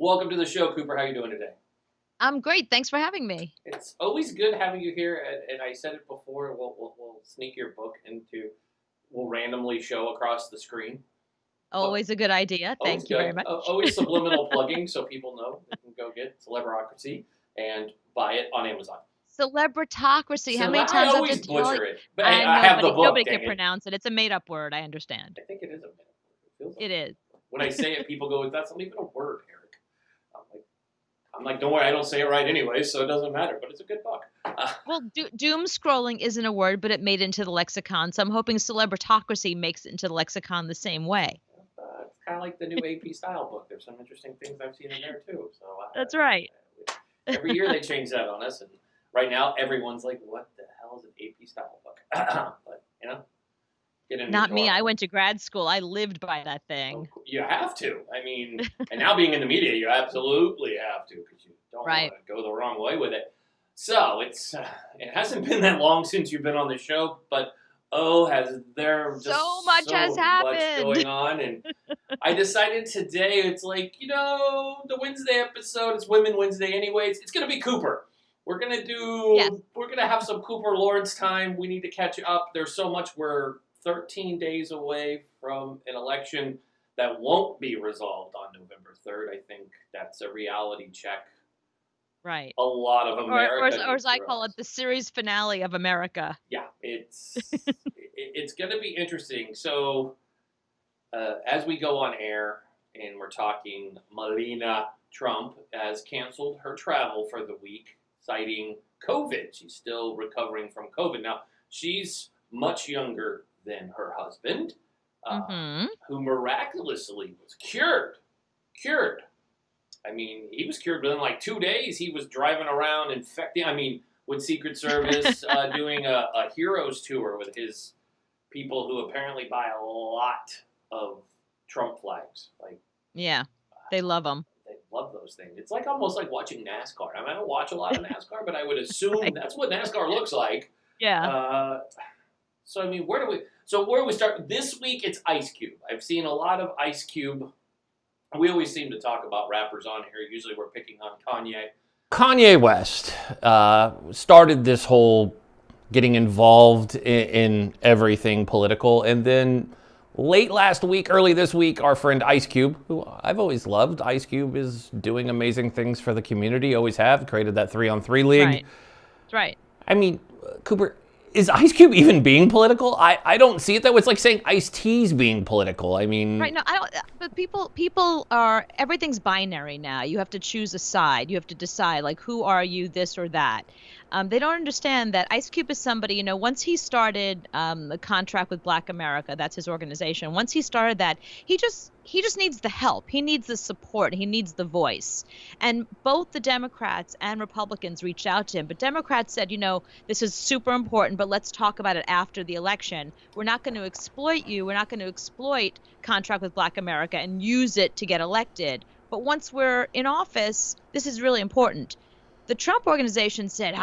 Welcome to the show, Cooper. How are you doing today? I'm great. Thanks for having me. It's always good having you here, and I said it before. We'll sneak your book into. We'll randomly show across the screen. But Always a good idea. always Thank you very good. much. Always subliminal plugging, so people know they can go get Celebrocracy and buy it on Amazon. Celebritocracy. How So many I times I have to always tell you? butcher it, but hey, I I know, have but the book. nobody Dang can it! pronounce it. It's a made-up word. I understand. I think it is a minute. It feels like It is. when I say it, people go, "That's not even a word, Eric." I'm like, don't worry, I don't say it right anyway, so it doesn't matter. But it's a good book. Well, doom scrolling isn't a word, but it made it into the lexicon. So I'm hoping celebritocracy makes it into the lexicon the same way. It's kind of like the new AP style book. There's some interesting things I've seen in there too. So That's right. Every year they change that on us, and right now everyone's like, "What the hell is an AP style book?" But get into Not me. our- I went to grad school. I lived by that thing. You have to. I mean, and now being in the media, you absolutely have to because you don't Right. want to go the wrong way with it. So it hasn't been that long since you've been on the show, but has there just So much has happened. going on? And I decided today it's like the Wednesday episode. It's Women Wednesday, anyways. It's gonna be Cooper. We're gonna We're gonna have some Cooper Lawrence time. We need to catch up. There's so much. We're 13 days away from an election that won't be resolved on November 3rd. I think that's a reality check. Right. A lot of America, or as I call it, the series finale of America. Yeah, it's going to be interesting. So as we go on air and we're talking, Melania Trump has canceled her travel for the week, citing COVID. She's still recovering from COVID. Now, she's much younger than her husband, who miraculously was cured. I mean, he was cured within like 2 days. He was driving around infecting. I mean, with Secret Service doing a heroes tour with his people who apparently buy a lot of Trump flags. Yeah, they love them. They love those things. It's like almost like watching NASCAR. I mean, I don't watch a lot of NASCAR, but I would assume that's what NASCAR looks like. Yeah. So I mean, where do we start? This week it's Ice Cube. I've seen a lot of Ice Cube. We always seem to talk about rappers on here. Usually we're picking on Kanye. Kanye West started this whole getting involved in everything political. And then late last week, early this week, our friend Ice Cube, who I've always loved. Ice Cube is doing amazing things for the community, always have, created that 3-on-3 league. Right. That's right. I mean, Cooper, is Ice Cube even being political? I don't see it that way. It's like saying Ice-T's being political. I mean... Right, no, I don't, but people are, everything's binary now. You have to choose a side. You have to decide, like, who are you, this or that. They don't understand that Ice Cube is somebody, once he started the contract with Black America, that's his organization, once he started that, he just needs the help. He needs the support. He needs the voice. And both the Democrats and Republicans reached out to him. But Democrats said, this is super important, but let's talk about it after the election. We're not going to exploit you. We're not going to exploit contract with Black America and use it to get elected. But once we're in office, this is really important. The Trump organization said,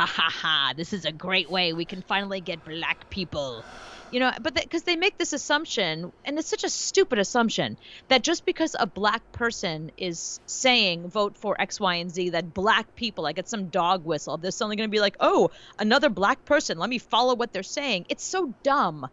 this is a great way we can finally get Black people. But because they make this assumption, and it's such a stupid assumption, that just because a Black person is saying vote for X, Y, and Z, that Black people, like it's some dog whistle, they're suddenly going to be like, oh, another Black person, let me follow what they're saying. It's so dumb.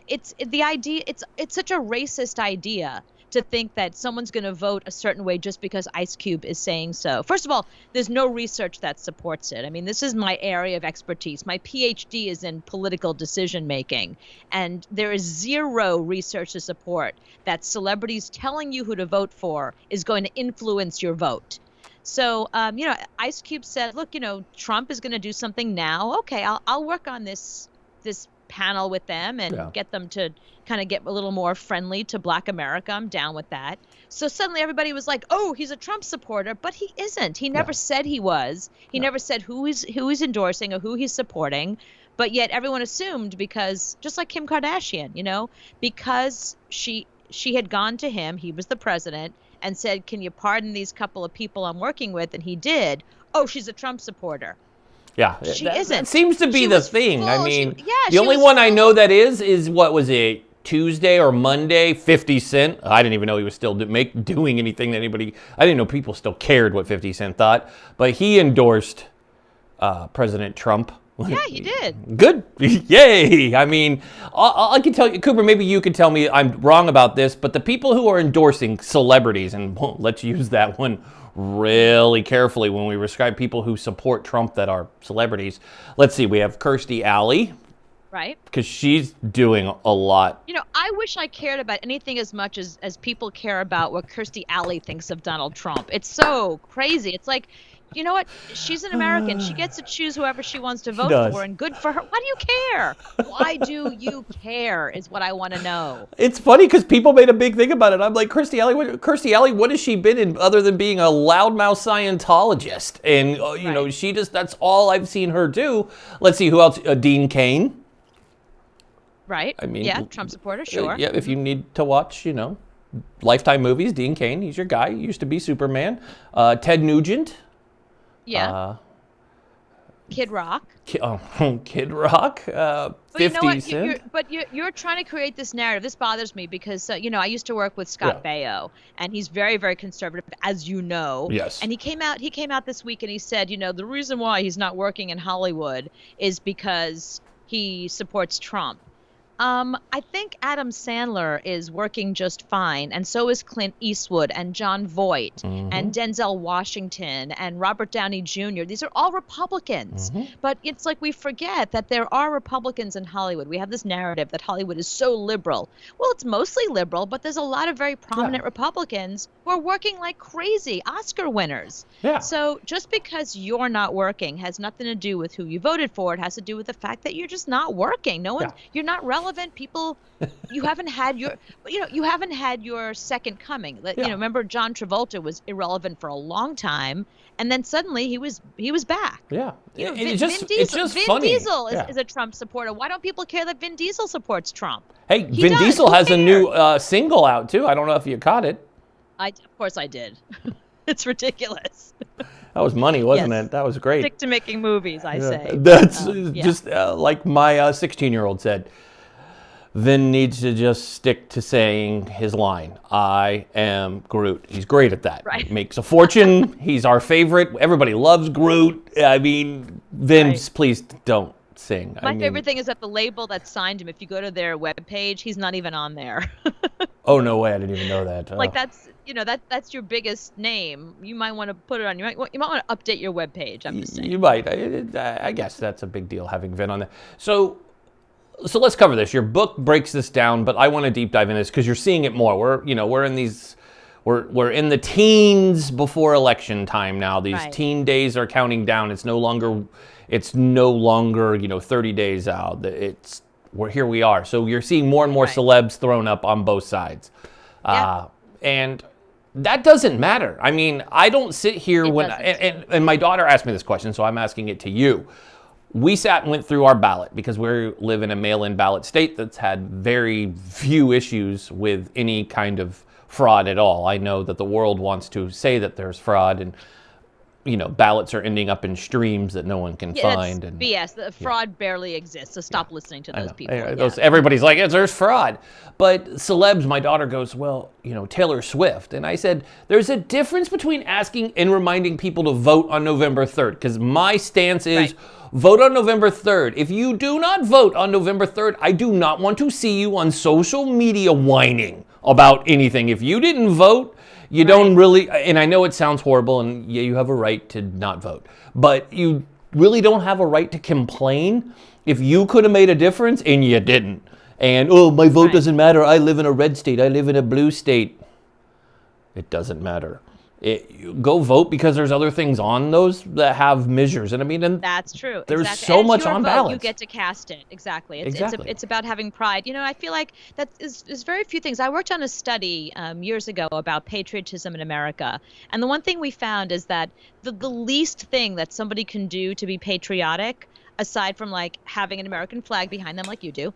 It's the idea. It's such a racist idea to think that someone's going to vote a certain way just because Ice Cube is saying so. First of all, there's no research that supports it. I mean, this is my area of expertise. My PhD is in political decision making, and there is zero research to support that celebrities telling you who to vote for is going to influence your vote. So, Ice Cube said, look, Trump is going to do something now. Okay, I'll work on this panel with them and get them to kind of get a little more friendly to Black America. I'm down with that. So suddenly everybody was like, oh, he's a Trump supporter, but he isn't. He never said he was. He never said who he's endorsing or who he's supporting. But yet everyone assumed, because just like Kim Kardashian, because she had gone to him, he was the president, and said, can you pardon these couple of people I'm working with? And he did. Oh, she's a Trump supporter. Yeah, she isn't. That seems to be the thing. I mean, the only one I know that is what was it? Tuesday or Monday, 50 Cent. I didn't even know he was still doing anything that anybody. I didn't know people still cared what 50 Cent thought, but he endorsed President Trump. Yeah, he did. Good. Yay. I mean, I can tell you, Cooper, maybe you could tell me I'm wrong about this, but the people who are endorsing celebrities, and let's use that one really carefully when we describe people who support Trump that are celebrities. Let's see, we have Kirstie Alley. Right. Because she's doing a lot. You know, I wish I cared about anything as much as people care about what Kirstie Alley thinks of Donald Trump. It's so crazy. It's like, you know what? She's an American. She gets to choose whoever she wants to vote for, and good for her. Why do you care? Why do you care is what I want to know. It's funny because people made a big thing about it. I'm like, Kirstie Alley, what has she been in other than being a loudmouth Scientologist? And, you know, she just, that's all I've seen her do. Let's see, who else? Dean Cain. Right. I mean, yeah, Trump supporter, sure. Yeah, if you need to watch, you know, Lifetime movies, Dean Cain, he's your guy. He used to be Superman. Ted Nugent. Yeah. Kid Rock. Kid Rock. 50 Cent. You're trying to create this narrative. This bothers me because, you know, I used to work with Scott Baio, and he's very, very conservative, as you know. Yes. And he came out this week and he said, you know, the reason why he's not working in Hollywood is because he supports Trump. I think Adam Sandler is working just fine, and so is Clint Eastwood and Jon Voight and Denzel Washington and Robert Downey Jr. These are all Republicans, but it's like we forget that there are Republicans in Hollywood. We have this narrative that Hollywood is so liberal. Well, it's mostly liberal, but there's a lot of very prominent Republicans who are working like crazy, Oscar winners. Yeah. So just because you're not working has nothing to do with who you voted for. It has to do with the fact that you're just not working. You're not relevant. People, you haven't had your second coming. You know, remember John Travolta was irrelevant for a long time, and then suddenly he was back. Yeah, you know, it's just funny. Vin Diesel is a Trump supporter. Why don't people care that Vin Diesel supports Trump? Hey, Vin Diesel has a new single out too. I don't know if you caught it. Of course I did. It's ridiculous. That was money, wasn't it? That was great. Stick to making movies, I say. That's just like my 16-year-old said. Vin needs to just stick to saying his line, I am Groot. He's great at that. Right. Makes a fortune. He's our favorite. Everybody loves Groot. I mean, Vin, please don't sing. My favorite thing is that the label that signed him, if you go to their webpage, he's not even on there. Oh, no way. I didn't even know that. Like that's your biggest name. You might want to put it on. You might want to update your webpage. I'm just saying. You might. I guess that's a big deal having Vin on there. So let's cover this. Your book breaks this down, but I want to deep dive into this because you're seeing it more. We're in the teens before election time now. These teen days are counting down. It's no longer 30 days out. Here we are. So you're seeing more and more celebs thrown up on both sides. And that doesn't matter. I mean, I don't sit here and my daughter asked me this question, so I'm asking it to you. We sat and went through our ballot because we live in a mail-in ballot state that's had very few issues with any kind of fraud at all. I know that the world wants to say that there's fraud, and ballots are ending up in streams that no one can find. That's BS. The fraud barely exists. So stop listening to those people. Everybody's like, there's fraud. But celebs, my daughter goes, well, Taylor Swift. And I said, there's a difference between asking and reminding people to vote on November 3rd. Because my stance is vote on November 3rd. If you do not vote on November 3rd, I do not want to see you on social media whining about anything. If you didn't vote, you don't really, and I know it sounds horrible, and you have a right to not vote, but you really don't have a right to complain if you could have made a difference and you didn't. And, my vote doesn't matter. I live in a red state. I live in a blue state. It doesn't matter. Go vote because there's other things on those that have measures. And I mean, that's true. There's so much on ballots. You get to cast it. Exactly. It's about having pride. I feel like that is very few things. I worked on a study years ago about patriotism in America. And the one thing we found is that the least thing that somebody can do to be patriotic, aside from like having an American flag behind them like you do,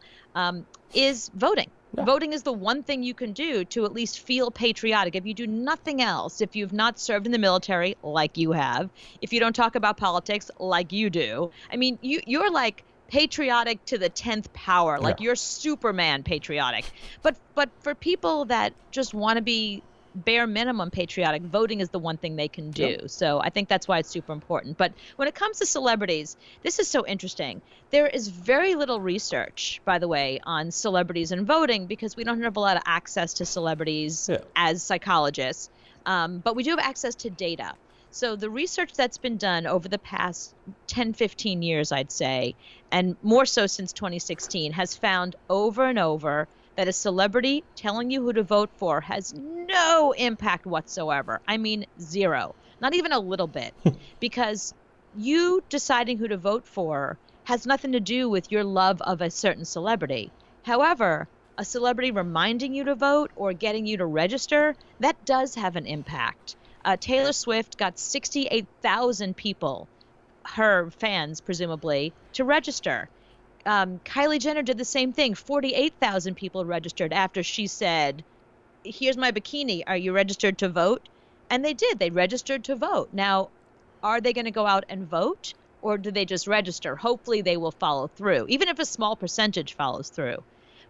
is voting. Yeah. Voting is the one thing you can do to at least feel patriotic. If you do nothing else, if you've not served in the military like you have, if you don't talk about politics like you do, I mean, you're like patriotic to the 10th power, Yeah. like you're Superman patriotic. But for people that just want to be bare minimum patriotic, voting is the one thing they can do. Yep. So I think that's why it's super important. But when it comes to celebrities, this is so interesting. There is very little research, by the way, on celebrities and voting because we don't have a lot of access to celebrities Yeah. as psychologists. But we do have access to data. So the research that's been done over the past 10, 15 years, I'd say, and more so since 2016, has found over and over that a celebrity telling you who to vote for has no impact whatsoever. I mean, zero, not even a little bit, because you deciding who to vote for has nothing to do with your love of a certain celebrity. However, a celebrity reminding you to vote or getting you to register, that does have an impact. Taylor Swift got 68,000 people, her fans presumably, to register. Kylie Jenner did the same thing. 48,000 people registered after she said, "Here's my bikini. Are you registered to vote?" And they did. They registered to vote. Now, are they going to go out and vote, or do they just register? Hopefully they will follow through, even if a small percentage follows through.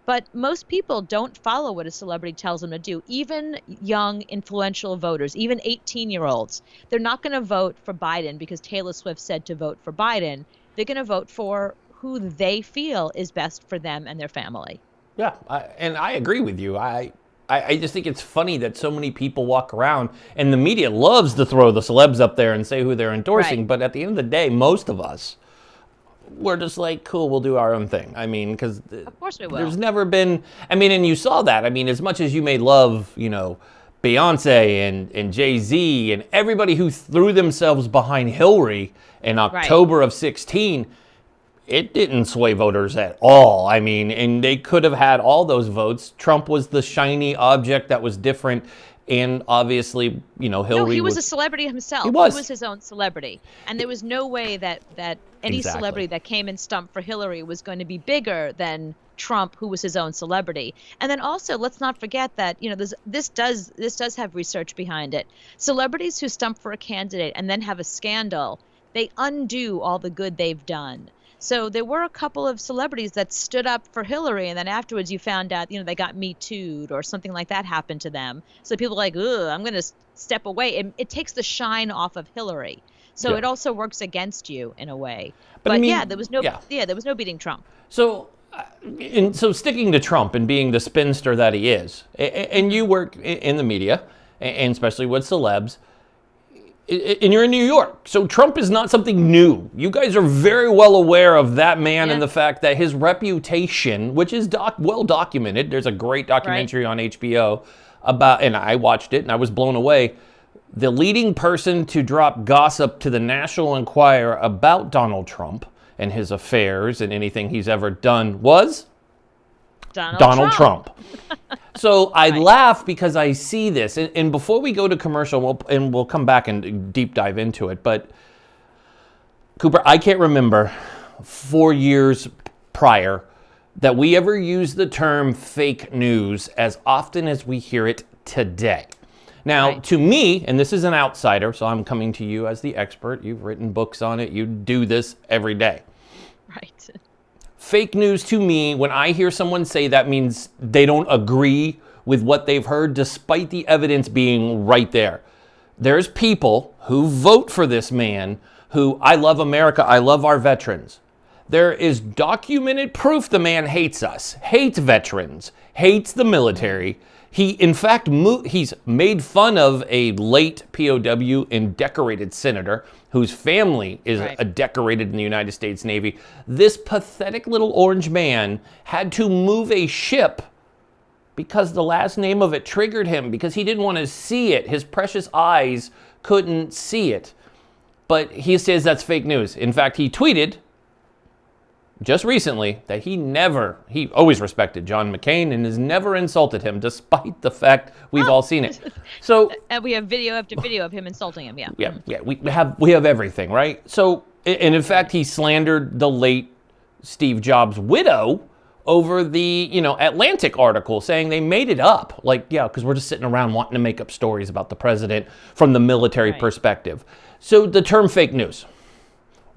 But most people don't follow what a celebrity tells them to do. Even young, influential voters, even 18-year-olds, they're not going to vote for Biden because Taylor Swift said to vote for Biden. They're going to vote for who they feel is best for them and their family. Yeah, and I agree with you. I just think it's funny that so many people walk around, and the media loves to throw the celebs up there and say who they're endorsing, Right. but at the end of the day, most of us, we're just like, cool, we'll do our own thing. I mean, because Of course we will. there's never been, I mean, and you saw that. I mean, as much as you may love, Beyonce and Jay-Z and everybody who threw themselves behind Hillary in October of 16, it didn't sway voters at all. I mean, and they could have had all those votes. Trump was the shiny object that was different. And obviously, Hillary No, he was a celebrity himself. He was his own celebrity. And there was no way that any Exactly. celebrity that came and stumped for Hillary was going to be bigger than Trump, who was his own celebrity. And then also, let's not forget that, this does have research behind it. Celebrities who stump for a candidate and then have a scandal, they undo all the good they've done. So there were a couple of celebrities that stood up for Hillary, and then afterwards you found out, they got Me Too'd or something like that happened to them. So people are like, ugh, I'm going to step away. It takes the shine off of Hillary. So it also works against you in a way. But I mean, there was no beating Trump. So, so sticking to Trump and being the spinster that he is, and you work in the media, and especially with celebs, and you're in New York, so Trump is not something new. You guys are very well aware of that man and the fact that his reputation, which is well documented, there's a great documentary on HBO about, and I watched it and I was blown away. The leading person to drop gossip to the National Enquirer about Donald Trump and his affairs and anything he's ever done was Donald Trump. So I laugh because I see this. And before we go to commercial, we'll come back and deep dive into it. But Cooper, I can't remember 4 years prior that we ever used the term fake news as often as we hear it today. Now, to me, and this is an outsider, so I'm coming to you as the expert. You've written books on it. You do this every day. Right. Fake news to me, when I hear someone say that, means they don't agree with what they've heard, despite the evidence being right there. There's people who vote for this man who, I love America, I love our veterans. There is documented proof the man hates us, hates veterans, hates the military. He, in fact, he's made fun of a late POW and decorated senator whose family is decorated in the United States Navy. This pathetic little orange man had to move a ship because the last name of it triggered him, because he didn't want to see it. His precious eyes couldn't see it. But he says that's fake news. In fact, he tweeted just recently that he always respected John McCain and has never insulted him, despite the fact we've all seen it. So, and we have video after video of him insulting him. We have everything, right? So, and in fact, he slandered the late Steve Jobs' widow over the Atlantic article, saying they made it up, because we're just sitting around wanting to make up stories about the president from the military perspective. So the term fake news.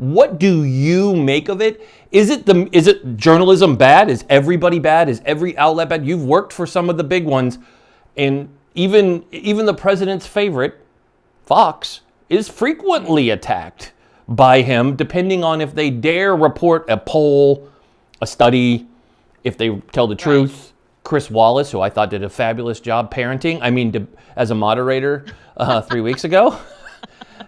What do you make of it? Is it journalism bad? Is everybody bad? Is every outlet bad? You've worked for some of the big ones, and even the president's favorite, Fox, is frequently attacked by him, depending on if they dare report a poll, a study, if they tell the truth. Chris Wallace, who I thought did a fabulous job parenting, as a moderator 3 weeks ago.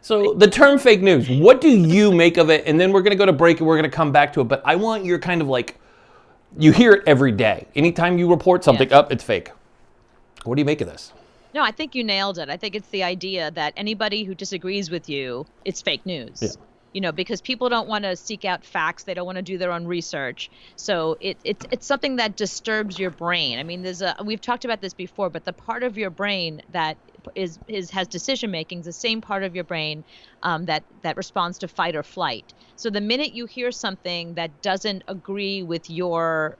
So the term fake news, what do you make of it? And then we're going to go to break and we're going to come back to it. But I want your kind of like, you hear it every day. Anytime you report something, it's fake. What do you make of this? No, I think you nailed it. I think it's the idea that anybody who disagrees with you, it's fake news. Yeah. You know, because people don't want to seek out facts. They don't want to do their own research. So it's something that disturbs your brain. I mean, we've talked about this before, but the part of your brain that has decision making is the same part of your brain that responds to fight or flight. So the minute you hear something that doesn't agree with your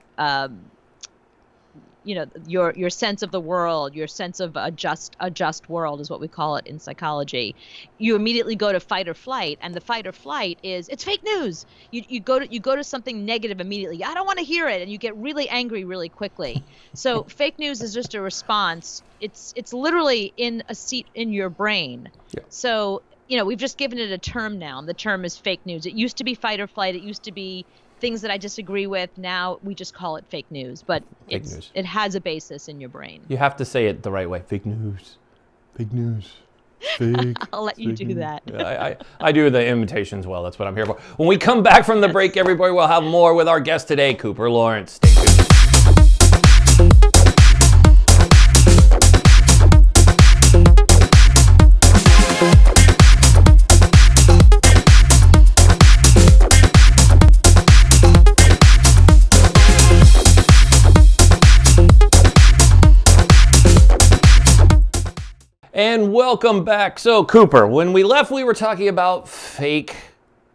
your sense of the world, your sense of a just world is what we call it in psychology, you immediately go to fight or flight, and the fight or flight is it's fake news. You go to something negative immediately. I don't want to hear it, and you get really angry really quickly. So fake news is just a response. It's literally in a seat in your brain. Yeah. So we've just given it a term now, and the term is fake news. It used to be fight or flight. It used to be things that I disagree with. Now we just call it fake news, but it has a basis in your brain. You have to say it the right way. Fake news. Fake news. Fake. I'll let you do that. Yeah, I do the imitations well. That's what I'm here for. When we come back from the break, everybody, we'll have more with our guest today, Cooper Lawrence. Stay tuned. And welcome back. So, Cooper, when we left, we were talking about fake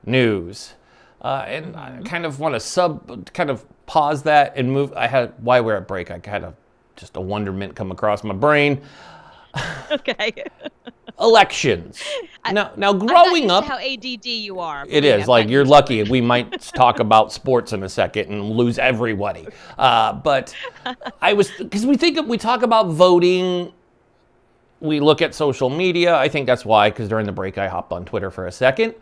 news. And I kind of want to pause that and move. While we're at break, I kind of just a wonderment come across my brain. Okay. Elections. Now, growing up, how ADD you are. It is like you're lucky. We might talk about sports in a second and lose everybody. But because we talk about voting. We look at social media. I think that's why, because during the break I hopped on Twitter for a second.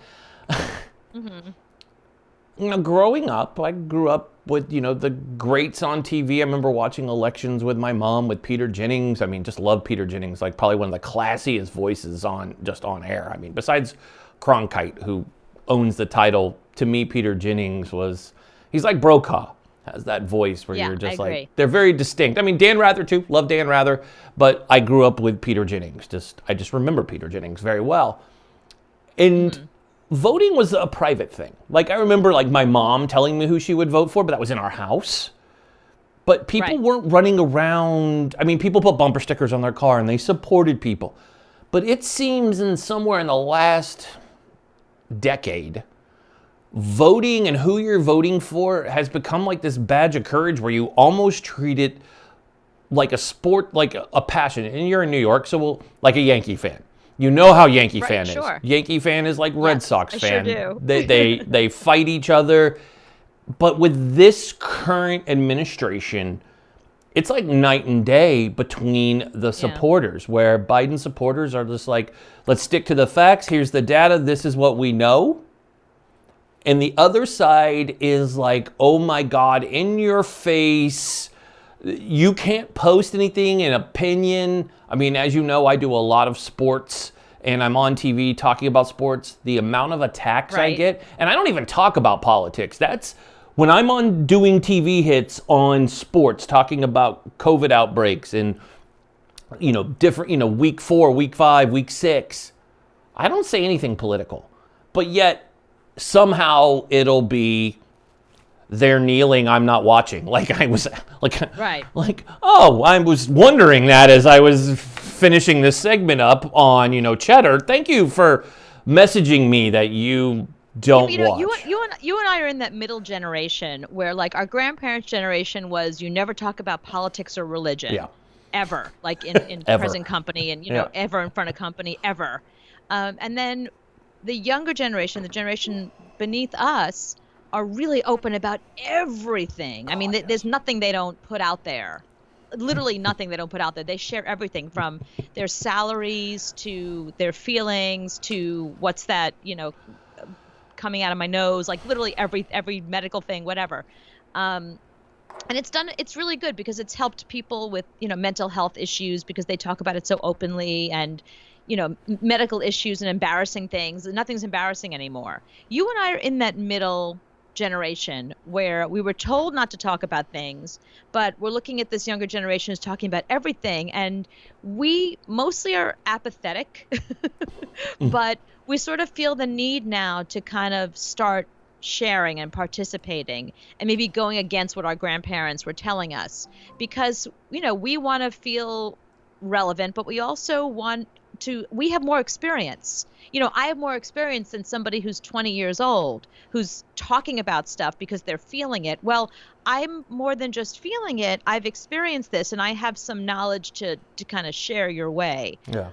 Growing up, I grew up with, the greats on TV. I remember watching elections with my mom, with Peter Jennings. I mean, just love Peter Jennings, like probably one of the classiest voices on air. I mean, besides Cronkite, who owns the title, to me, Peter Jennings he's like Brokaw. Has that voice where you're just like, they're very distinct. I mean, Dan Rather too, love Dan Rather, but I grew up with Peter Jennings. I just remember Peter Jennings very well. And voting was a private thing. Like I remember like my mom telling me who she would vote for, but that was in our house. But people weren't running around. I mean, people put bumper stickers on their car and they supported people. But it seems somewhere in the last decade, voting and who you're voting for has become like this badge of courage where you almost treat it like a sport, like a passion. And you're in New York, so like a Yankee fan. You know how Yankee fan is. Yankee fan is like Red Sox fan. I sure do. They fight each other. But with this current administration, it's like night and day between the supporters, where Biden supporters are just like, let's stick to the facts. Here's the data. This is what we know. And the other side is like, oh my God, in your face. You can't post anything, an opinion. I mean, as you know, I do a lot of sports and I'm on TV talking about sports. The amount of attacks I get, and I don't even talk about politics. That's when I'm on doing TV hits on sports, talking about COVID outbreaks and, different, week 4, week 5, week 6. I don't say anything political, but yet somehow it'll be they're kneeling, I'm not watching. Like I was I was wondering that as I was finishing this segment up on, Cheddar. Thank you for messaging me that you don't watch. You and I are in that middle generation where like our grandparents' generation was you never talk about politics or religion. Yeah. Ever. Like in present company and ever in front of company, ever. And then the younger generation, the generation beneath us are really open about everything. I mean, there's nothing they don't put out there. Literally nothing they don't put out there. They share everything from their salaries to their feelings to what's that, coming out of my nose, like literally every medical thing, whatever. And it's really good because it's helped people with, mental health issues because they talk about it so openly, and, medical issues and embarrassing things. Nothing's embarrassing anymore. You and I are in that middle generation where we were told not to talk about things, but we're looking at this younger generation who's talking about everything, and we mostly are apathetic, but we sort of feel the need now to kind of start sharing and participating and maybe going against what our grandparents were telling us, because we want to feel relevant, but we also we have more experience. I have more experience than somebody who's 20 years old who's talking about stuff because they're feeling it. Well, I'm more than just feeling it. I've experienced this, and I have some knowledge to kind of share your way. Yeah.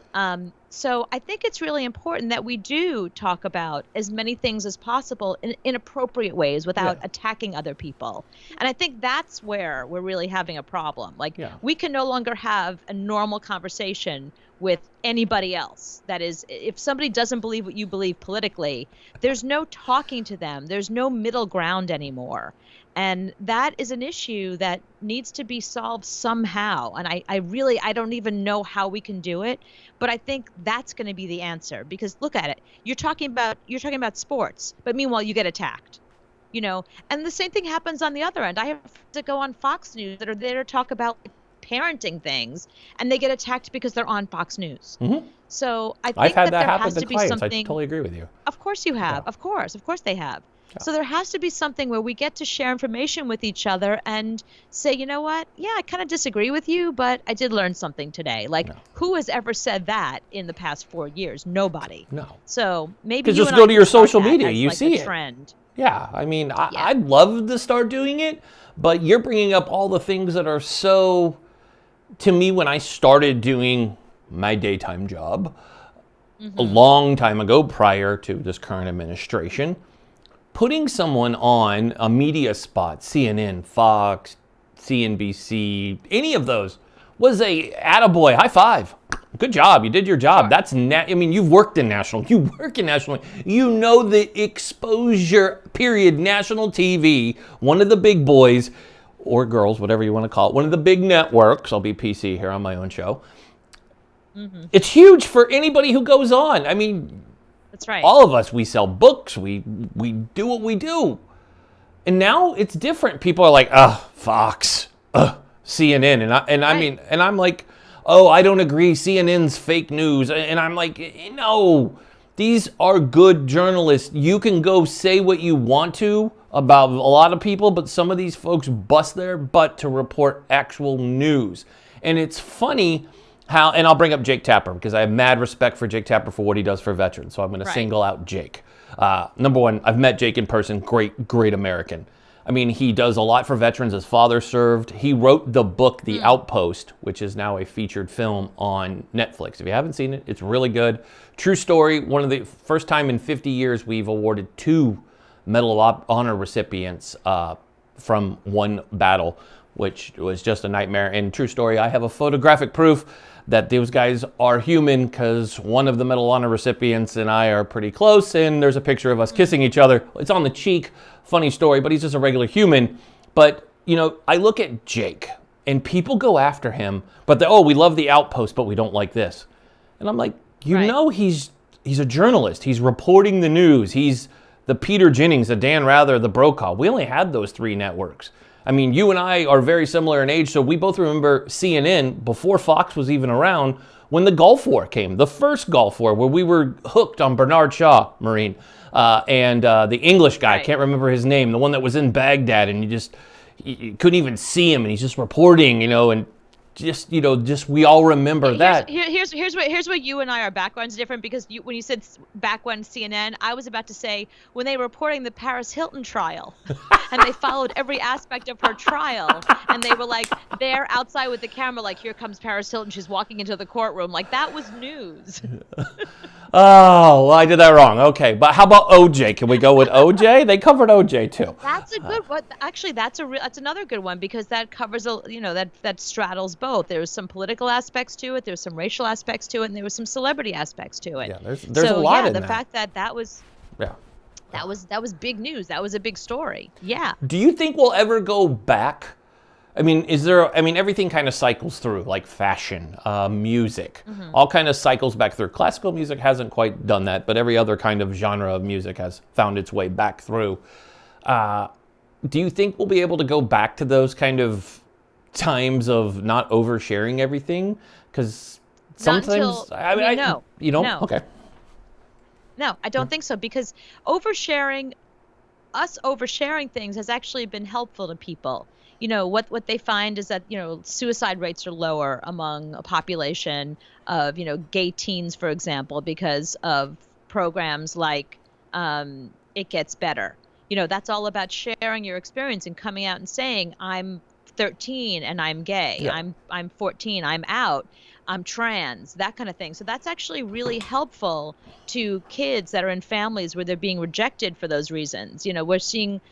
So I think it's really important that we do talk about as many things as possible in appropriate ways without attacking other people. And I think that's where we're really having a problem. Like, we can no longer have a normal conversation with anybody else. That is, if somebody doesn't believe what you believe politically, there's no talking to them. There's no middle ground anymore. And that is an issue that needs to be solved somehow. And I don't even know how we can do it, but I think that's going to be the answer, because look at it. You're talking about sports, but meanwhile you get attacked, and the same thing happens on the other end. I have friends that go on Fox News that are there to talk about parenting things, and they get attacked because they're on Fox News. Mm-hmm. So I think I've had that there happen has to to be clients. something. I totally agree with you. Of course you have. Yeah. Of course they have. So there has to be something where we get to share information with each other and say, you know what? Yeah, I kind of disagree with you, but I did learn something today. Like, who has ever said that in the past 4 years? Nobody. No. So maybe because you just and go I to can your start social that media, as, you like, see a it. trend. Yeah, I mean, I'd love to start doing it, but you're bringing up all the things that are so, to me, when I started doing my daytime job a long time ago prior to this current administration, putting someone on a media spot, CNN, Fox, CNBC, any of those, was a attaboy, high five. Good job, you did your job. That's you've worked in national, you work in national, you know the exposure period, national TV, one of the big boys, or girls, whatever you want to call it, one of the big networks, I'll be PC here on my own show. It's huge for anybody who goes on. I mean, that's right. All of us, we sell books, we do what we do. And now it's different. People are like, Fox, CNN. And I'm like, oh, I don't agree. CNN's fake news. And I'm like, no, these are good journalists. You can go say what you want to about a lot of people, but some of these folks bust their butt to report actual news. And it's funny how, and I'll bring up Jake Tapper because I have mad respect for Jake Tapper for what he does for veterans. So I'm going to single out Jake. Number one, I've met Jake in person. Great American. I mean, he does a lot for veterans. His father served. He wrote the book, The Outpost, which is now a featured film on Netflix. If you haven't seen it, it's really good. True story. One of the first time in 50 years we've awarded 2 Medal of Honor recipients from one battle, which was just a nightmare. And true story, I have a photographic proof that those guys are human because one of the Medal of Honor recipients and I are pretty close, and there's a picture of us kissing each other. It's on the cheek. Funny story, but he's just a regular human. But, I look at Jake, and people go after him, but we love The Outpost, but we don't like this. And I'm like, he's a journalist. He's reporting the news. He's the Peter Jennings, the Dan Rather, the Brokaw. We only had those 3 networks. I mean, you and I are very similar in age, so we both remember CNN before Fox was even around when the Gulf War came, the first Gulf War, where we were hooked on Bernard Shaw, Marine, and the English guy, I can't remember his name, the one that was in Baghdad, and you couldn't even see him, and he's just reporting, and just just we all remember that. Here's where you and I, our backgrounds different, because when you said back when CNN, I was about to say when they were reporting the Paris Hilton trial, and they followed every aspect of her trial, and they were like there outside with the camera, like, here comes Paris Hilton, she's walking into the courtroom, like that was news. Oh, well, I did that wrong. Okay, but how about OJ? Can we go with OJ? They covered OJ too. That's a good one. Actually, that's another good one, because that covers that straddles both. There's some political aspects to it, there's some racial aspects to it, and there was some celebrity aspects to it. Yeah, there's a lot in the that. fact that was that was big news. That was a big story. Yeah. Do you think we'll ever go back? I mean, everything kind of cycles through, like fashion, music, all kind of cycles back through. Classical music hasn't quite done that, but every other kind of genre of music has found its way back through. Do you think we'll be able to go back to those kind of times of not oversharing everything? Because sometimes, no. No. Okay. No, I don't think so, because oversharing things has actually been helpful to people. What they find is that, suicide rates are lower among a population of, gay teens, for example, because of programs like It Gets Better. That's all about sharing your experience and coming out and saying, I'm 13 and I'm gay. Yeah. I'm 14, I'm out. I'm trans, that kind of thing. So that's actually really helpful to kids that are in families where they're being rejected for those reasons. We're seeing,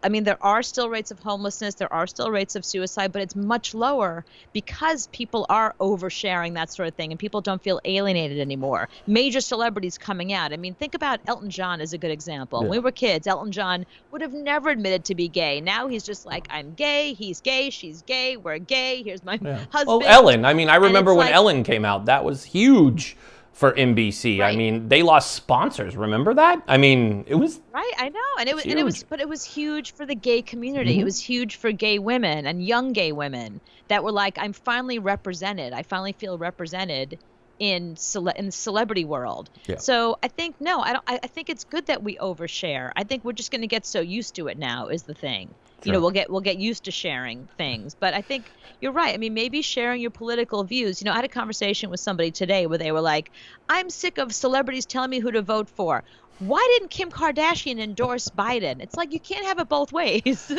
there are still rates of homelessness, there are still rates of suicide, but it's much lower because people are oversharing that sort of thing, and people don't feel alienated anymore. Major celebrities coming out. Think about Elton John as a good example. Yeah. When we were kids, Elton John would have never admitted to be gay. Now he's just like, I'm gay, he's gay, she's gay, we're gay, here's my husband. Well, Ellen, I remember when Ellen came out, that was huge for NBC. Right. They lost sponsors. Remember that? It was right. I know, and it was huge for the gay community. Mm-hmm. It was huge for gay women and young gay women that were like, I'm finally represented. I finally feel represented in the celebrity world. Yeah. So I think I think it's good that we overshare. I think we're just going to get so used to it now. Is the thing. Sure. We'll get used to sharing things. But I think you're right. Maybe sharing your political views. I had a conversation with somebody today where they were like, I'm sick of celebrities telling me who to vote for. Why didn't Kim Kardashian endorse Biden? It's like, you can't have it both ways.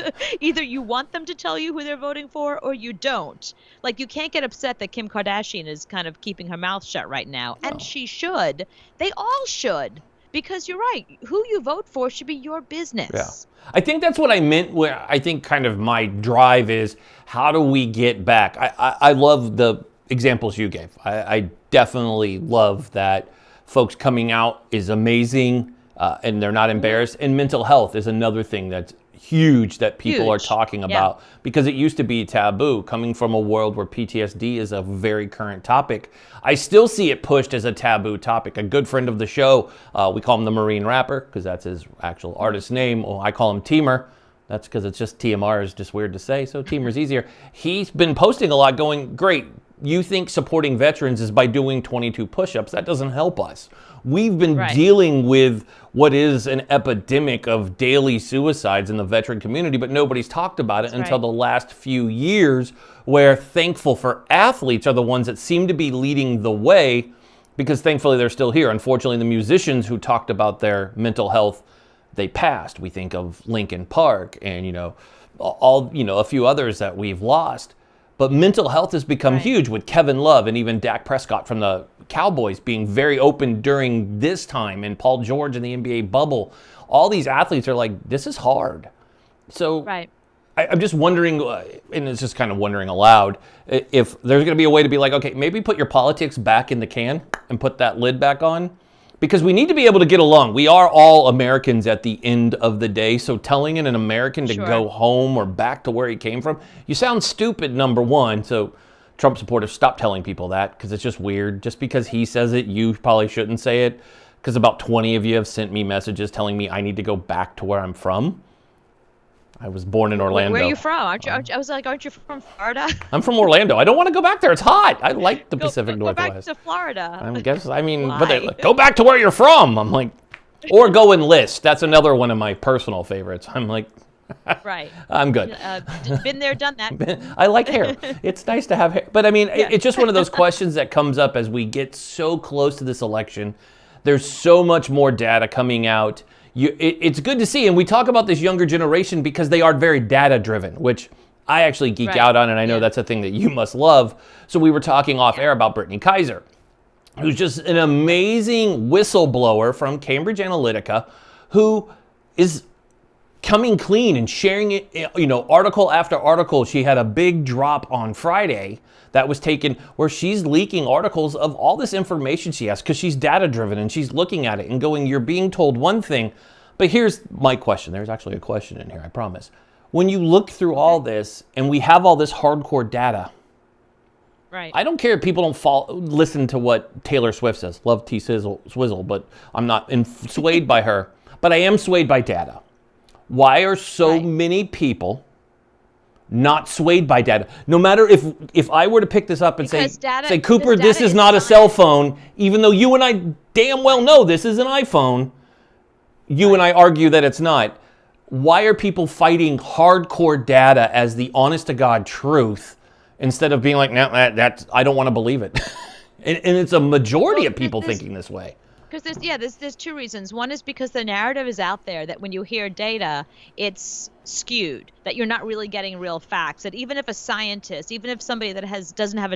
Either you want them to tell you who they're voting for or you don't. Like, you can't get upset that Kim Kardashian is kind of keeping her mouth shut right now. No. And she should. They all should. Because you're right. Who you vote for should be your business. Yeah. I think that's what I meant, where I think kind of my drive is, how do we get back? I love the examples you gave. I definitely love that folks coming out is amazing, and they're not embarrassed. And mental health is another thing that's huge that people are talking about, because it used to be taboo. Coming from a world where PTSD is a very current topic, I still see it pushed as a taboo topic. A good friend of the show, we call him the Marine Rapper because that's his actual artist name. Well, I call him Teamer. That's because it's just TMR is just weird to say, so Teamer's easier. He's been posting a lot going, great, you think supporting veterans is by doing 22 push-ups. That doesn't help us. We've been dealing with what is an epidemic of daily suicides in the veteran community, but nobody's talked about it until the last few years, where thankful for athletes are the ones that seem to be leading the way, because thankfully they're still here. Unfortunately, the musicians who talked about their mental health, they passed. We think of Linkin Park and, a few others that we've lost. But mental health has become huge, with Kevin Love and even Dak Prescott from the Cowboys being very open during this time, and Paul George in the NBA bubble. All these athletes are like, this is hard. So I'm just wondering, and it's just kind of wondering aloud, if there's going to be a way to be like, okay, maybe put your politics back in the can and put that lid back on. Because we need to be able to get along. We are all Americans at the end of the day. So telling an American to go home or back to where he came from, you sound stupid, number one. So Trump supporters, stop telling people that, because it's just weird. Just because he says it, you probably shouldn't say it. Because about 20 of you have sent me messages telling me I need to go back to where I'm from. I was born in Orlando. Where are you from? I was like, aren't you from Florida? I'm from Orlando. I don't want to go back there. It's hot. I like the Pacific Northwest. Go back to Florida. But go back to where you're from. I'm like, or go enlist. That's another one of my personal favorites. I'm like, Right. I'm good. Been there, done that. I like hair. It's nice to have hair. But I mean, Yeah. it's just one of those questions that comes up as we get so close to this election. There's so much more data coming out. It's good to see. And we talk about this younger generation because they are very data driven, which I actually geek out on. And I know that's a thing that you must love. So we were talking off air about Brittany Kaiser, who's just an amazing whistleblower from Cambridge Analytica, who is coming clean and sharing it, article after article. She had a big drop on Friday that was taken where she's leaking articles of all this information she has because she's data driven and she's looking at it and going, you're being told one thing. But here's my question. There's actually a question in here, I promise. When you look through all this and we have all this hardcore data, right? I don't care if people don't listen to what Taylor Swift says. Love T-Swizzle, but I'm not swayed by her. But I am swayed by data. Why are so many people not swayed by data? No matter if I were to pick this up and say, Cooper, this is not a cell phone, even though you and I damn well know this is an iPhone, you and I argue that it's not. Why are people fighting hardcore data as the honest to God truth instead of being like, no, that's I don't want to believe it? and it's a majority of people thinking this way. Because there's two reasons. One is because the narrative is out there that when you hear data, it's skewed, that you're not really getting real facts. That even if a scientist, even if somebody that doesn't have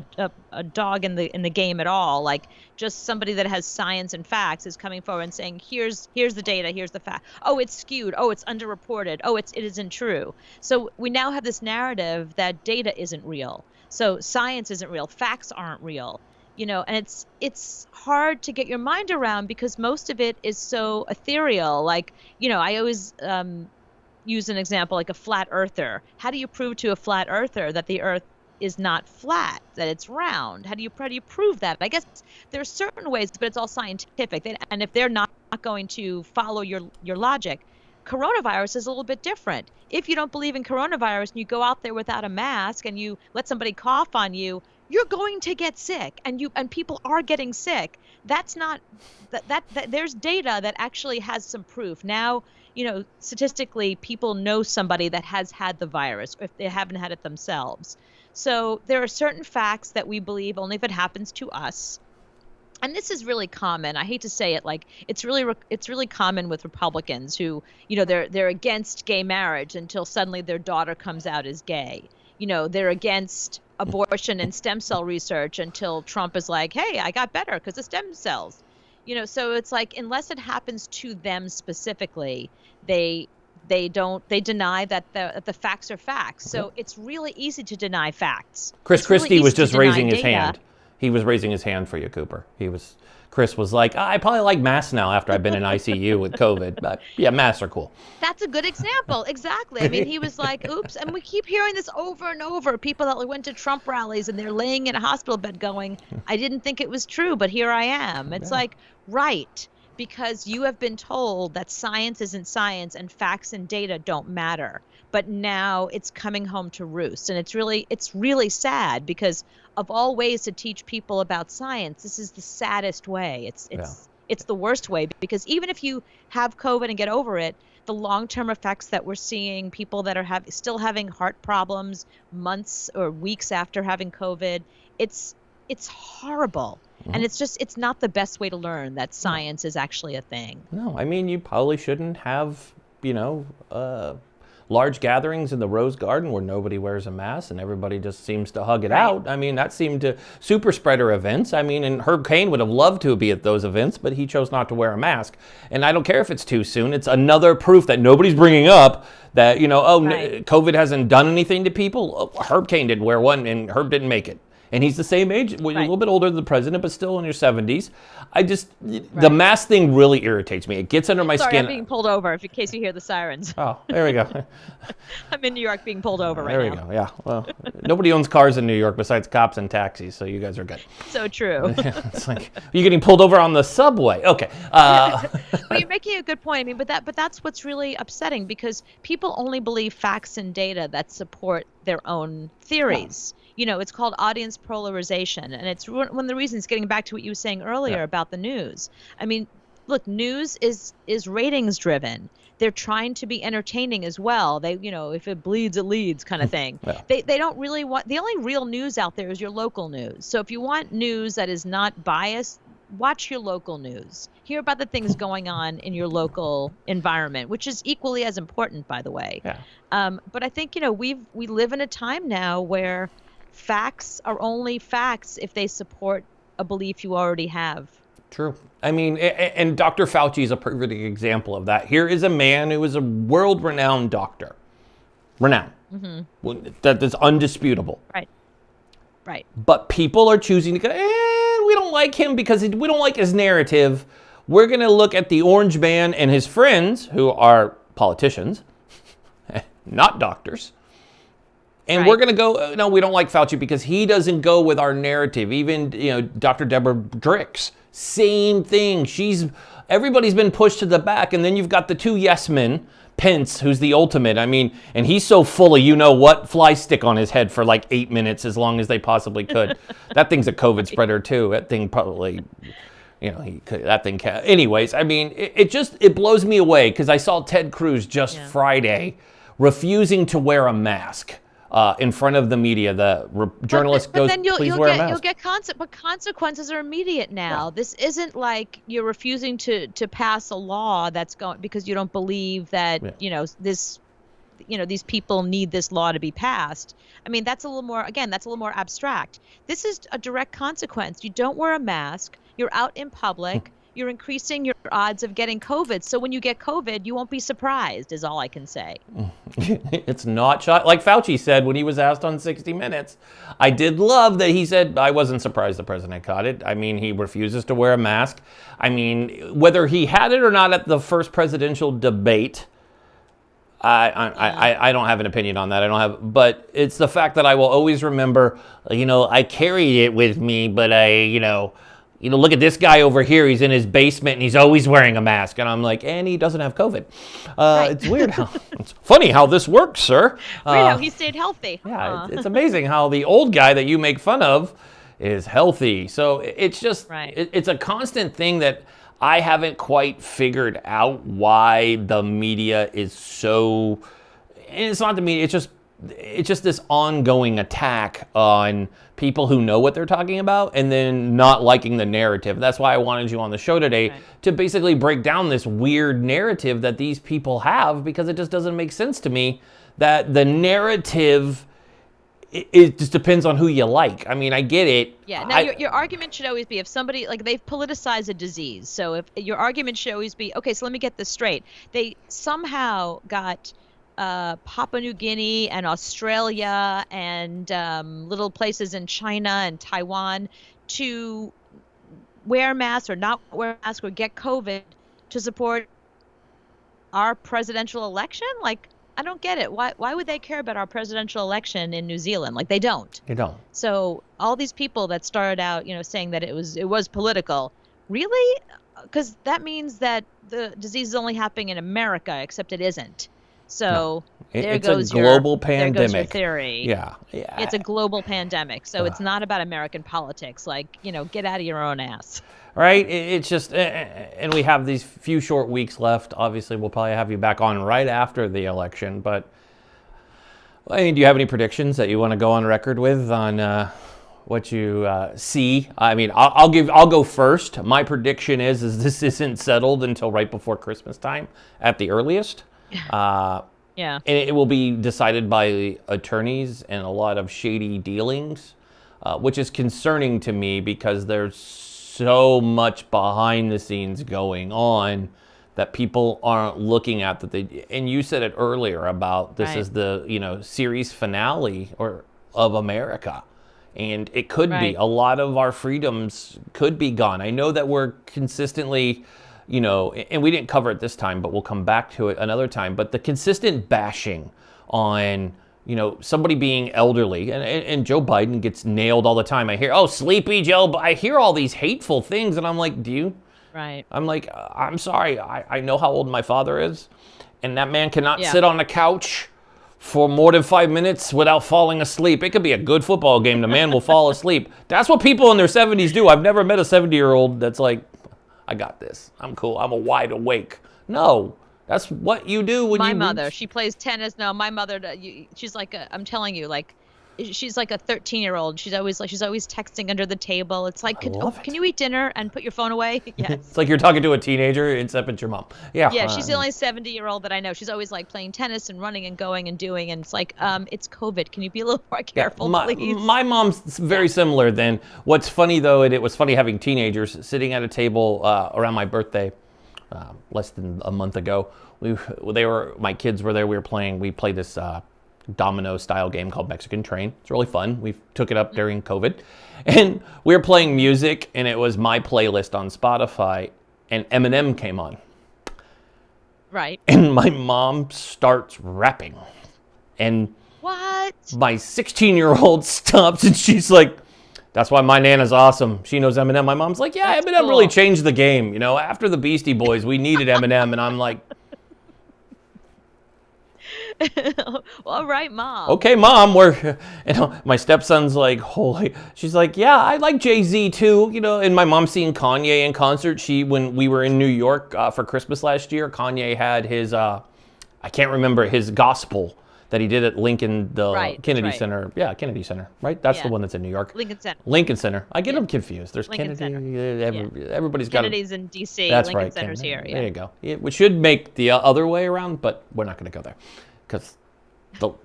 a dog in the game at all, like just somebody that has science and facts is coming forward and saying, here's the data, here's the fact. Oh, it's skewed. Oh, it's underreported. Oh, it isn't true. So we now have this narrative that data isn't real. So science isn't real. Facts aren't real. And it's hard to get your mind around because most of it is so ethereal. Like, I always use an example like a flat earther. How do you prove to a flat earther that the earth is not flat, that it's round? How do you prove that? I guess there are certain ways, but it's all scientific. And if they're not going to follow your logic, coronavirus is a little bit different. If you don't believe in coronavirus and you go out there without a mask and you let somebody cough on you, you're going to get sick, and people are getting sick. That's not that there's data that actually has some proof. Now, statistically, people know somebody that has had the virus if they haven't had it themselves. So there are certain facts that we believe only if it happens to us. And this is really common. I hate to say it, like it's really common with Republicans who, they're against gay marriage until suddenly their daughter comes out as gay. They're against abortion and stem cell research until Trump is like, hey, I got better because of stem cells. So it's like, unless it happens to them specifically, they deny that the facts are facts. So it's really easy to deny facts. Chris Christie was just raising his hand. He was raising his hand for you, Cooper. Chris was like, I probably like masks now after I've been in ICU with COVID. But yeah, masks are cool. That's a good example. Exactly. I mean, he was like, oops. And we keep hearing this over and over. People that went to Trump rallies and they're laying in a hospital bed going, I didn't think it was true, but here I am. It's like, right. Because you have been told that science isn't science and facts and data don't matter. But now it's coming home to roost. And it's really sad because of all ways to teach people about science, this is the saddest way. It's the worst way because even if you have COVID and get over it, the long-term effects that we're seeing, people that are still having heart problems months or weeks after having COVID, it's horrible. Mm-hmm. And it's not the best way to learn that science is actually a thing. No, I mean, you probably shouldn't have, large gatherings in the Rose Garden where nobody wears a mask and everybody just seems to hug it out. I mean, that seemed to super spreader events. I mean, and Herb Cain would have loved to be at those events, but he chose not to wear a mask. And I don't care if it's too soon. It's another proof that nobody's bringing up that, COVID hasn't done anything to people. Herb Cain didn't wear one and Herb didn't make it. And he's the same age, a little bit older than the president, but still in your 70s. The mask thing really irritates me. It gets under my skin. I'm being pulled over in case you hear the sirens. Oh, there we go. I'm in New York being pulled over right now. There we go, yeah. Well, nobody owns cars in New York besides cops and taxis, so you guys are good. So true. It's like, you're getting pulled over on the subway. Okay. Well, you're making a good point. I mean, but that's what's really upsetting because people only believe facts and data that support their own theories. It's called audience polarization. And it's one of the reasons, getting back to what you were saying earlier about the news. I mean, look, news is ratings driven. They're trying to be entertaining as well. They, if it bleeds, it leads kind of thing. Yeah. They don't really want, the only real news out there is your local news. So if you want news that is not biased, watch your local news. Hear about the things going on in your local environment, which is equally as important, by the way. Yeah. But I think, we live in a time now where facts are only facts if they support a belief you already have. True. I mean, and Dr. Fauci is a perfect example of that. Here is a man who is a world-renowned doctor. Renowned. Mm-hmm. That is undisputable. Right. Right. But people are choosing to go, we don't like him because we don't like his narrative. We're going to look at the orange man and his friends, who are politicians, not doctors. And we're going to go, no, we don't like Fauci because he doesn't go with our narrative. Even, Dr. Deborah Drix, same thing. Everybody's been pushed to the back. And then you've got the two yes men, Pence, who's the ultimate. I mean, and he's so full of what, fly stick on his head for like 8 minutes as long as they possibly could. That thing's a COVID spreader too. That thing probably, that thing can. Anyways, I mean, it blows me away because I saw Ted Cruz just Friday refusing to wear a mask. In front of the media, the journalist goes, "Please wear a mask." You'll get but consequences are immediate now. Yeah. This isn't like you're refusing to pass a law that's going because you don't believe that these people need this law to be passed. I mean, that's a little more abstract. This is a direct consequence. You don't wear a mask. You're out in public. You're increasing your odds of getting COVID. So when you get COVID, you won't be surprised, is all I can say. It's not shot. Like Fauci said when he was asked on 60 Minutes. I did love that he said, I wasn't surprised the president caught it. I mean, he refuses to wear a mask. I mean, whether he had it or not at the first presidential debate, I don't have an opinion on that. But it's the fact that I will always remember, I carried it with me, but look at this guy over here. He's in his basement and he's always wearing a mask. And I'm like, and he doesn't have COVID. Right. It's weird it's funny how this works, sir. Weird how he stayed healthy. Yeah, it's amazing how the old guy that you make fun of is healthy. So it's just, it's a constant thing that I haven't quite figured out why the media is so, and it's not the media, it's just this ongoing attack on people who know what they're talking about and then not liking the narrative. That's why I wanted you on the show today to basically break down this weird narrative that these people have, because it just doesn't make sense to me that the narrative, it just depends on who you like. I mean, I get it. Yeah. Now, your argument should always be if somebody, like, they've politicized a disease. So if your argument should always be, okay, so let me get this straight. They somehow got Papua New Guinea and Australia and little places in China and Taiwan to wear masks or not wear masks or get COVID to support our presidential election. Like, I don't get it. Why would they care about our presidential election in New Zealand? Like, they don't. They don't. So all these people that started out, saying that it was political, really? Because that means that the disease is only happening in America, except it isn't. So it's a global pandemic. There goes your theory. Yeah. It's a global pandemic. So it's not about American politics. Like, get out of your own ass. Right? It's just, and we have these few short weeks left. Obviously, we'll probably have you back on right after the election. But, I mean, do you have any predictions that you want to go on record with on what you see? I mean, I'll go first. My prediction is this isn't settled until right before Christmas time at the earliest. Yeah. And it will be decided by attorneys and a lot of shady dealings, which is concerning to me because there's so much behind the scenes going on that people aren't looking at. And you said it earlier about this is the series finale of America, and it could be a lot of our freedoms could be gone. I know that we're consistently. And we didn't cover it this time, but we'll come back to it another time. But the consistent bashing on, somebody being elderly, and Joe Biden gets nailed all the time. I hear, sleepy Joe. I hear all these hateful things, and I'm like, do you? Right. I'm like, I'm sorry. I know how old my father is, and that man cannot sit on the couch for more than 5 minutes without falling asleep. It could be a good football game. The man will fall asleep. That's what people in their 70s do. I've never met a 70-year-old that's like, I got this. I'm cool. I'm a wide awake. No, that's what you do when My you mother, reach. she plays tennis. No, my mother, she's like I'm telling you, like she's like a 13-year-old. She's always texting under the table. It's like, I love can it. you eat dinner and put your phone away? It's Yes. like you're talking to a teenager, except it's your mom. Yeah. Yeah, she's the only 70-year-old that I know. She's always like playing tennis and running and going and doing. And it's like, it's COVID. Can you be a little more Yeah, careful, my, please? my mom's very similar. Then what's funny though, it was funny having teenagers sitting at a table around my birthday, less than a month ago. My kids were there. We played this domino style game called Mexican Train. It's really fun. We took it up during COVID, and we were playing music, and it was my playlist on Spotify, and Eminem came on, Right. and my mom starts rapping, and What? my 16-year-old stops and she's like, that's why my Nana's awesome. She knows Eminem. My mom's like, yeah, That's Eminem cool. really changed the game. You know, after the Beastie Boys, we needed Eminem. And I'm like, Well, all right, Mom. okay, Mom, my stepson's like, holy, she's like, yeah, I like Jay-Z too. You know, and my mom's seen Kanye in concert. When we were in New York for Christmas last year, Kanye had his, I can't remember, his gospel that he did at Lincoln, the Right, Kennedy that's right. Center. Yeah, Kennedy Center, right? That's the Yeah. one that's in New York. Lincoln Center. Lincoln Center. I get them confused. There's Lincoln Kennedy. Everybody's got Kennedy's in D.C. That's Lincoln right. Center's here. There Yeah. you go. We should make the other way around, but we're not going to go there because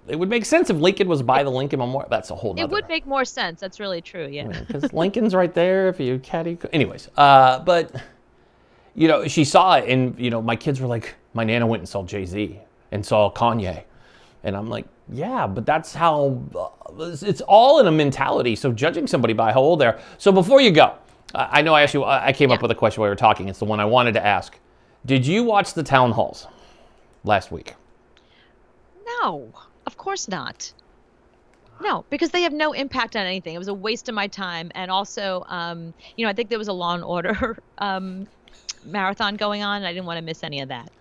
it would make sense if Lincoln was by the Lincoln Memorial. That's a whole nother. It would make more sense. That's really true. Yeah. Because Lincoln's right there. If you anyways, but you know, she saw it, and you know, my kids were like, my Nana went and saw Jay-Z and saw Kanye, and I'm like, yeah, but that's how it's all in a mentality. So judging somebody by how old they are. So before you go, I know I asked you. I came up with a question while we were talking. It's the one I wanted to ask. Did you watch the town halls last week? No, of course not. No, because they have no impact on anything. It was a waste of my time. And also, I think there was a Law and Order marathon going on, and I didn't want to miss any of that.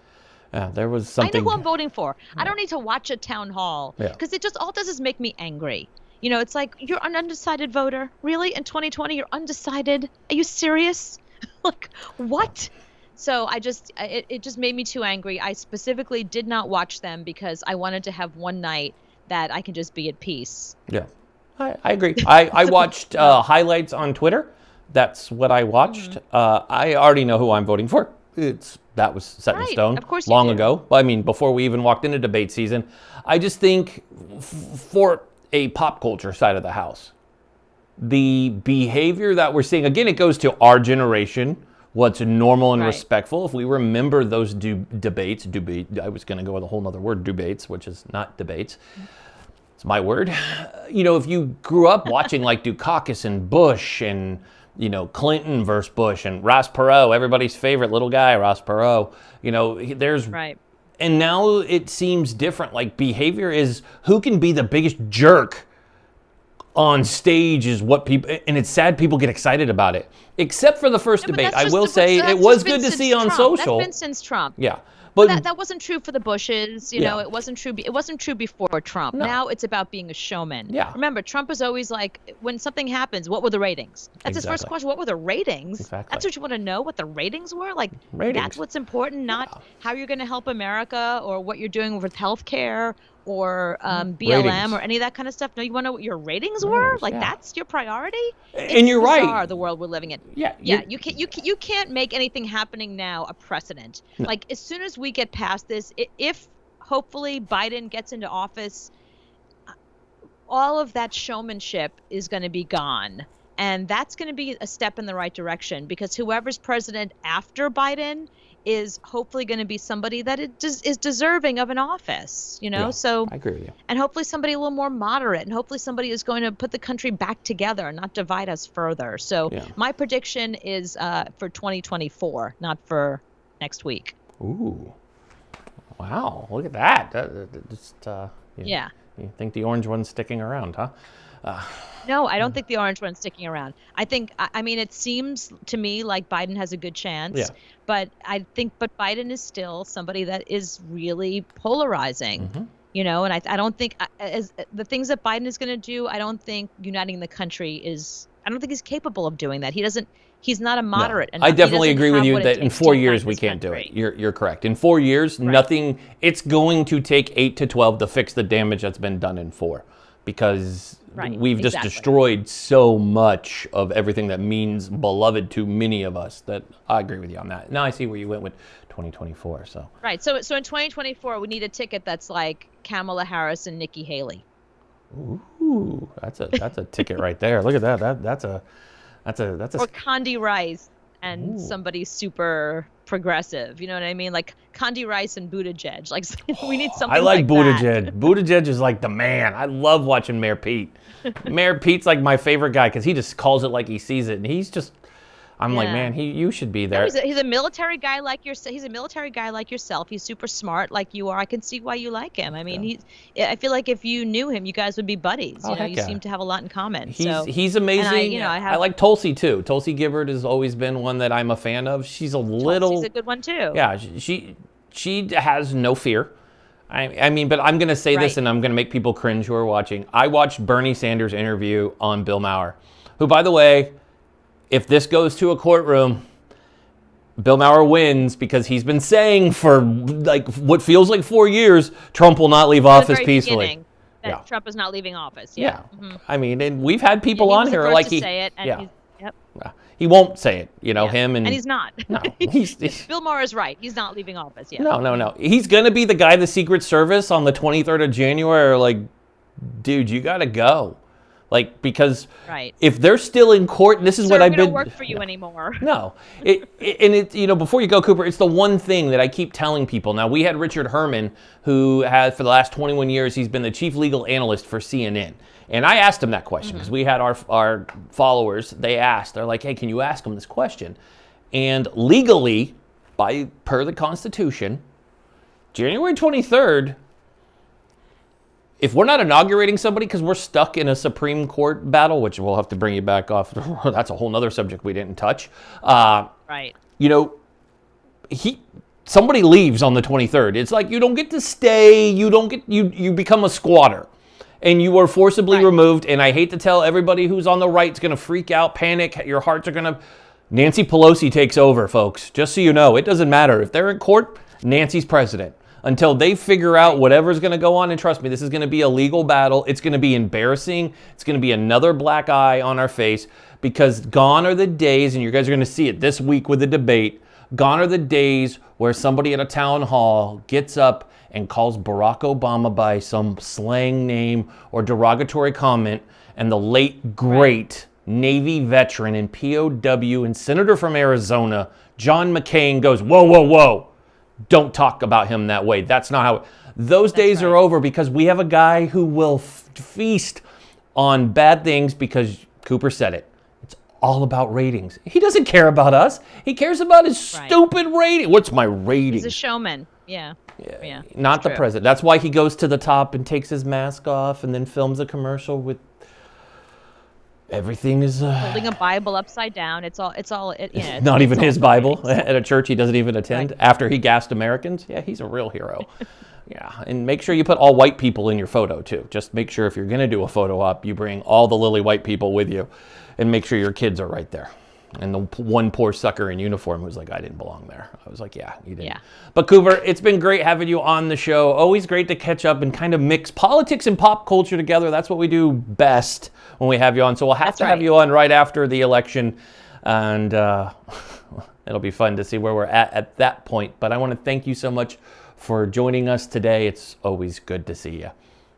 Yeah, there was something. I know who I'm voting for. I don't need to watch a town hall Yeah. because it just all does is make me angry. You know, it's like, you're an undecided voter. Really? In 2020, you're undecided? Are you serious? Like, what? So it just made me too angry. I specifically did not watch them because I wanted to have one night that I can just be at peace. Yeah, I agree. I watched highlights on Twitter. That's what I watched. I already know who I'm voting for. That was set in Right, stone of course you long do. ago. I mean, before we even walked into debate season. I just think for a pop culture side of the house, the behavior that we're seeing, again, it goes to our generation, what's normal and Right. respectful. If we remember those debates, I was going to go with a whole other word, debates, which is not debates. It's my word. You know, if you grew up watching like Dukakis and Bush and, you know, Clinton versus Bush and Ross Perot, everybody's favorite little guy, Ross Perot, you know, there's, Right. and now it seems different. Like behavior is who can be the biggest jerk on stage is what people, and it's sad people get excited about it. Except for the first No, but debate. that's I just will say that's it was just been good to since see on Trump. social. That's been since Trump. Yeah. But That wasn't true for the Bushes, you know. It wasn't true. It wasn't true before Trump. No. Now it's about being a showman. Yeah. Remember, Trump is always like, when something happens, what were the ratings? That's his first Exactly. question. What were the ratings? Exactly. That's what you want to know. What the ratings were? Like, Ratings. that's what's important. Not how you're going to help America or what you're doing with healthcare or BLM Ratings. or any of that kind of stuff. No, you want to know what your ratings were? Like, yeah. that's your priority. And you're right. It's bizarre, the world we're living in. Yeah, Yeah, you're- you can't make anything happening now a precedent. Like, as soon as we get past this, if hopefully Biden gets into office, all of that showmanship is going to be gone. And that's going to be a step in the right direction, because whoever's president after Biden is hopefully going to be somebody that is deserving of an office, you know? Yeah, So, I agree with you. and hopefully somebody a little more moderate, and hopefully somebody is going to put the country back together and not divide us further. So Yeah. my prediction is for 2024, not for next week. Ooh. Wow, look at that. Yeah. You think the orange one's sticking around, huh? No, I don't think the orange one's sticking around. I think, I mean, it seems to me like Biden has a good chance. Yeah. But Biden is still somebody that is really polarizing. Mm-hmm. You know, and I don't think, as the things that Biden is going to do, I don't think uniting the country is I don't think he's capable of doing that. He's not a No, moderate enough. I He definitely doesn't agree with have you what it that in takes to 4 unite years we this can't do country. it. You're correct. In 4 years, Right. nothing. It's going to take 8 to 12 to fix the damage that's been done in 4, because Right, we've just exactly. destroyed so much of everything that means beloved to many of us. That I agree with you on that. Now I see where you went with 2024. So Right. So in 2024, we need a ticket that's like Kamala Harris and Nikki Haley. ooh, that's a ticket right there. Look at that. That's a Or Condi Rice and somebody super progressive. You know what I mean? Like Condi Rice and Buttigieg. Like we need something I like that. Buttigieg. Buttigieg is like the man. I love watching Mayor Pete. Mayor Pete's like my favorite guy because he just calls it like he sees it, and he's just. I'm like, Yeah. man, you should be No, there. he's a military guy like yourself. He's a military guy like yourself. He's super smart like you are. I can see why you like him. I mean, I feel like if you knew him, you guys would be buddies. Oh, You know, heck you yeah. seem to have a lot in common. He's amazing. I I like Tulsi too. Tulsi Gibbard has always been one that I'm a fan of. She's a little. She's a good one too. Yeah, she has no fear. I mean, but I'm going to say this, Right. and I'm going to make people cringe who are watching. I watched Bernie Sanders' interview on Bill Maher, who, by the way, if this goes to a courtroom, Bill Maher wins, because he's been saying for like what feels like 4 years, Trump will not leave From the office very peacefully. beginning, that Yeah. Trump is not leaving office. Yeah. Mhm. I mean, and we've had people He on was the here first like to say it, and yeah. yep. He won't say it, Yeah. him and he's not. No, he's Bill Maher is right. He's not leaving office yet. no. He's gonna be the guy, the Secret Service on the 23rd of January. Like, dude, you gotta go, like, because Right. if they're still in court, and this is Sir, what we I've don't been. work for you anymore. No, before you go, Cooper, it's the one thing that I keep telling people. Now, we had Richard Herman, who had, for the last 21 years, he's been the chief legal analyst for CNN. And I asked him that question because we had our followers, they're like, hey, can you ask him this question? And legally, per the Constitution, January 23rd, if we're not inaugurating somebody because we're stuck in a Supreme Court battle, which we'll have to bring you back off, that's a whole nother subject we didn't touch. Right. Somebody leaves on the 23rd. It's like you don't get to stay. You become a squatter, and you are forcibly Right. removed. And I hate to tell everybody who's on the right's going to freak out, panic. Your hearts are going to. Nancy Pelosi takes over, folks. Just so you know, it doesn't matter if they're in court. Nancy's president until they figure out whatever's going to go on. And trust me, this is going to be a legal battle. It's going to be embarrassing. It's going to be another black eye on our face, because gone are the days, and you guys are going to see it this week with the debate. Gone are the days where somebody at a town hall gets up and calls Barack Obama by some slang name or derogatory comment, and the late, great Navy veteran and POW and senator from Arizona, John McCain, goes, whoa, whoa, whoa. Don't talk about him that way. That's not how. Those days are over, because we have a guy who will feast on bad things because Cooper said it. It's all about ratings. He doesn't care about us. He cares about his stupid rating. What's my rating? He's a showman. Yeah. Not the true. president. That's why he goes to the top and takes his mask off and then films a commercial with everything is Holding a Bible upside down. It's not even his all Bible ratings. at a church he doesn't even attend Right. after he gassed Americans. Yeah, he's a real hero. Yeah, and make sure you put all white people in your photo too. Just make sure if you're going to do a photo op, you bring all the lily white people with you, and make sure your kids are right there. And the one poor sucker in uniform who's like, I didn't belong there. I was like, yeah, you didn't. Yeah. But Cooper, it's been great having you on the show. Always great to catch up and kind of mix politics and pop culture together. That's what we do best when we have you on. So we'll have to have you on right after the election, and it'll be fun to see where we're at that point. But I want to thank you so much for joining us today. It's always good to see you.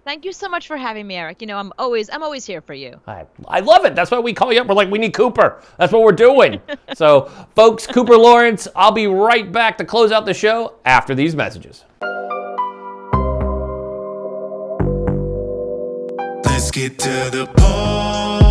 Thank you so much for having me, Eric. I'm always here for you. I love it. That's why we call you up. We're like, we need Cooper. That's what we're doing. So, folks, Cooper Lawrence, I'll be right back to close out the show after these messages. Let's get to the point.